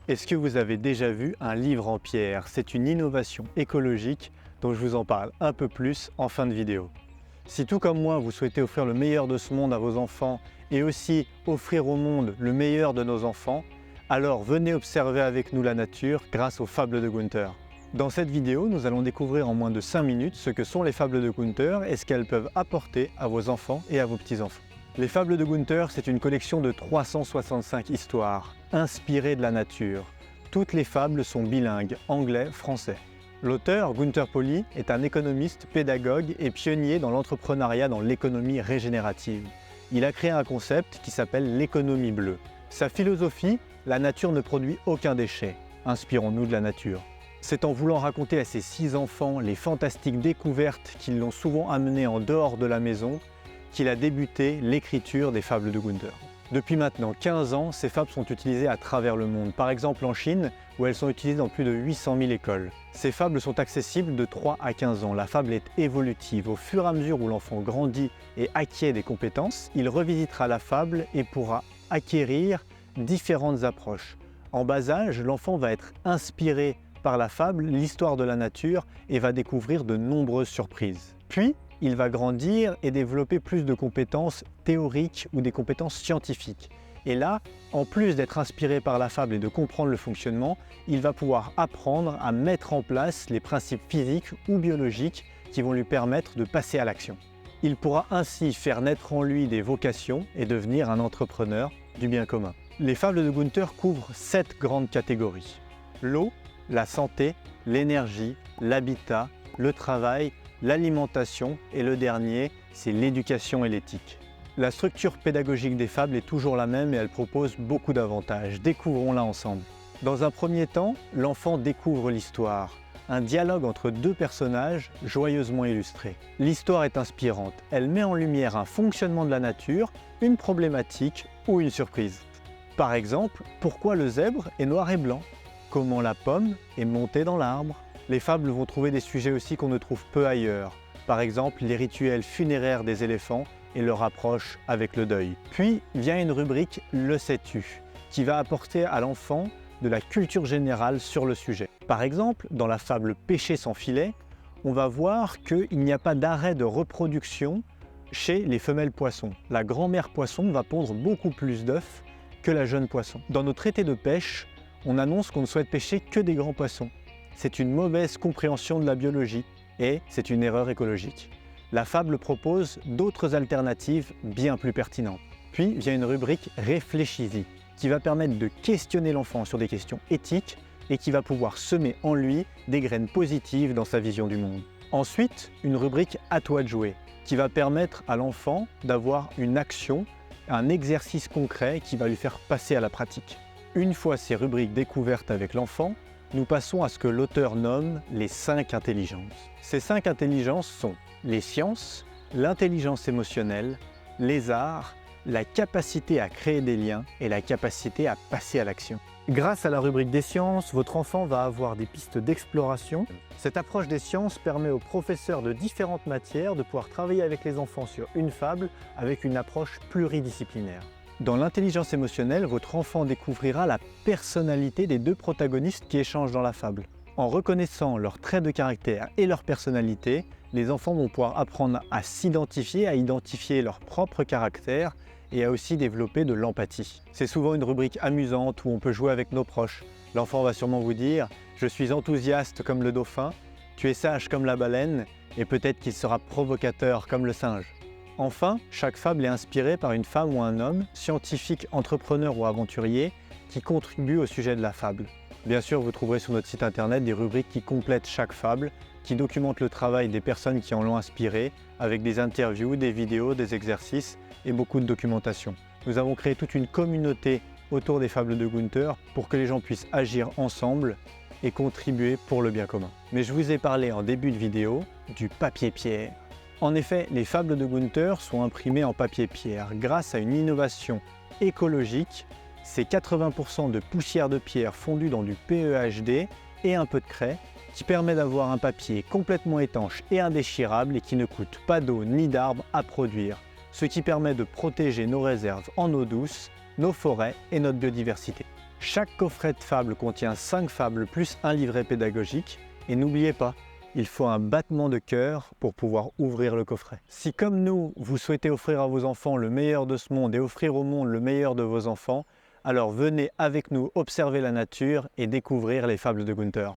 Est-ce que vous avez déjà vu un livre en pierre? C'est une innovation écologique dont je vous en parle un peu plus en fin de vidéo. Si tout comme moi, vous souhaitez offrir le meilleur de ce monde à vos enfants et aussi offrir au monde le meilleur de nos enfants, alors venez observer avec nous la nature grâce aux fables de Gunther. Dans cette vidéo, nous allons découvrir en moins de 5 minutes ce que sont les fables de Gunther et ce qu'elles peuvent apporter à vos enfants et à vos petits-enfants. Les fables de Gunther, c'est une collection de 365 histoires, inspirées de la nature. Toutes les fables sont bilingues, anglais-français. L'auteur, Gunther Pauli, est un économiste, pédagogue et pionnier dans l'entrepreneuriat dans l'économie régénérative. Il a créé un concept qui s'appelle l'économie bleue. Sa philosophie, la nature ne produit aucun déchet. Inspirons-nous de la nature. C'est en voulant raconter à ses 6 enfants les fantastiques découvertes qui l'ont souvent amené en dehors de la maison qu'il a débuté l'écriture des fables de Gunther. Depuis maintenant 15 ans, ces fables sont utilisées à travers le monde, par exemple en Chine, où elles sont utilisées dans plus de 800 000 écoles. Ces fables sont accessibles de 3 à 15 ans. La fable est évolutive. Au fur et à mesure où l'enfant grandit et acquiert des compétences, il revisitera la fable et pourra acquérir différentes approches. En bas âge, l'enfant va être inspiré par la fable, l'histoire de la nature, et va découvrir de nombreuses surprises. Puis, il va grandir et développer plus de compétences théoriques ou des compétences scientifiques. Et là, en plus d'être inspiré par la fable et de comprendre le fonctionnement, il va pouvoir apprendre à mettre en place les principes physiques ou biologiques qui vont lui permettre de passer à l'action. Il pourra ainsi faire naître en lui des vocations et devenir un entrepreneur du bien commun. Les fables de Gunther couvrent 7 grandes catégories. L'eau, la santé, l'énergie, l'habitat, le travail, l'alimentation et le dernier, c'est l'éducation et l'éthique. La structure pédagogique des fables est toujours la même et elle propose beaucoup d'avantages. Découvrons-la ensemble. Dans un premier temps, l'enfant découvre l'histoire, un dialogue entre 2 personnages joyeusement illustrés. L'histoire est inspirante, elle met en lumière un fonctionnement de la nature, une problématique ou une surprise. Par exemple, pourquoi le zèbre est noir et blanc? Comment la pomme est montée dans l'arbre? Les fables vont trouver des sujets aussi qu'on ne trouve peu ailleurs. Par exemple, les rituels funéraires des éléphants et leur approche avec le deuil. Puis vient une rubrique « Le sais-tu » qui va apporter à l'enfant de la culture générale sur le sujet. Par exemple, dans la fable « Pêcher sans filet », on va voir qu'il n'y a pas d'arrêt de reproduction chez les femelles poissons. La grand-mère poisson va pondre beaucoup plus d'œufs que la jeune poisson. Dans nos traités de pêche, on annonce qu'on ne souhaite pêcher que des grands poissons. C'est une mauvaise compréhension de la biologie et c'est une erreur écologique. La fable propose d'autres alternatives bien plus pertinentes. Puis vient une rubrique « Réfléchis-y » qui va permettre de questionner l'enfant sur des questions éthiques et qui va pouvoir semer en lui des graines positives dans sa vision du monde. Ensuite, une rubrique « À toi de jouer » qui va permettre à l'enfant d'avoir une action, un exercice concret qui va lui faire passer à la pratique. Une fois ces rubriques découvertes avec l'enfant, nous passons à ce que l'auteur nomme les 5 intelligences. Ces 5 intelligences sont les sciences, l'intelligence émotionnelle, les arts, la capacité à créer des liens et la capacité à passer à l'action. Grâce à la rubrique des sciences, votre enfant va avoir des pistes d'exploration. Cette approche des sciences permet aux professeurs de différentes matières de pouvoir travailler avec les enfants sur une fable avec une approche pluridisciplinaire. Dans l'intelligence émotionnelle, votre enfant découvrira la personnalité des 2 protagonistes qui échangent dans la fable. En reconnaissant leurs traits de caractère et leur personnalité, les enfants vont pouvoir apprendre à s'identifier, à identifier leur propre caractère et à aussi développer de l'empathie. C'est souvent une rubrique amusante où on peut jouer avec nos proches. L'enfant va sûrement vous dire « Je suis enthousiaste comme le dauphin, tu es sage comme la baleine et peut-être qu'il sera provocateur comme le singe ». Enfin, chaque fable est inspirée par une femme ou un homme, scientifique, entrepreneur ou aventurier, qui contribue au sujet de la fable. Bien sûr, vous trouverez sur notre site internet des rubriques qui complètent chaque fable, qui documentent le travail des personnes qui en l'ont inspiré, avec des interviews, des vidéos, des exercices et beaucoup de documentation. Nous avons créé toute une communauté autour des fables de Gunther pour que les gens puissent agir ensemble et contribuer pour le bien commun. Mais je vous ai parlé en début de vidéo du papier-pierre. En effet, les fables de Gunther sont imprimées en papier-pierre. Grâce à une innovation écologique, c'est 80% de poussière de pierre fondue dans du PEHD et un peu de craie qui permet d'avoir un papier complètement étanche et indéchirable et qui ne coûte pas d'eau ni d'arbres à produire, ce qui permet de protéger nos réserves en eau douce, nos forêts et notre biodiversité. Chaque coffret de fables contient 5 fables plus un livret pédagogique. Et n'oubliez pas, il faut un battement de cœur pour pouvoir ouvrir le coffret. Si comme nous, vous souhaitez offrir à vos enfants le meilleur de ce monde et offrir au monde le meilleur de vos enfants, alors venez avec nous observer la nature et découvrir les fables de Gunther.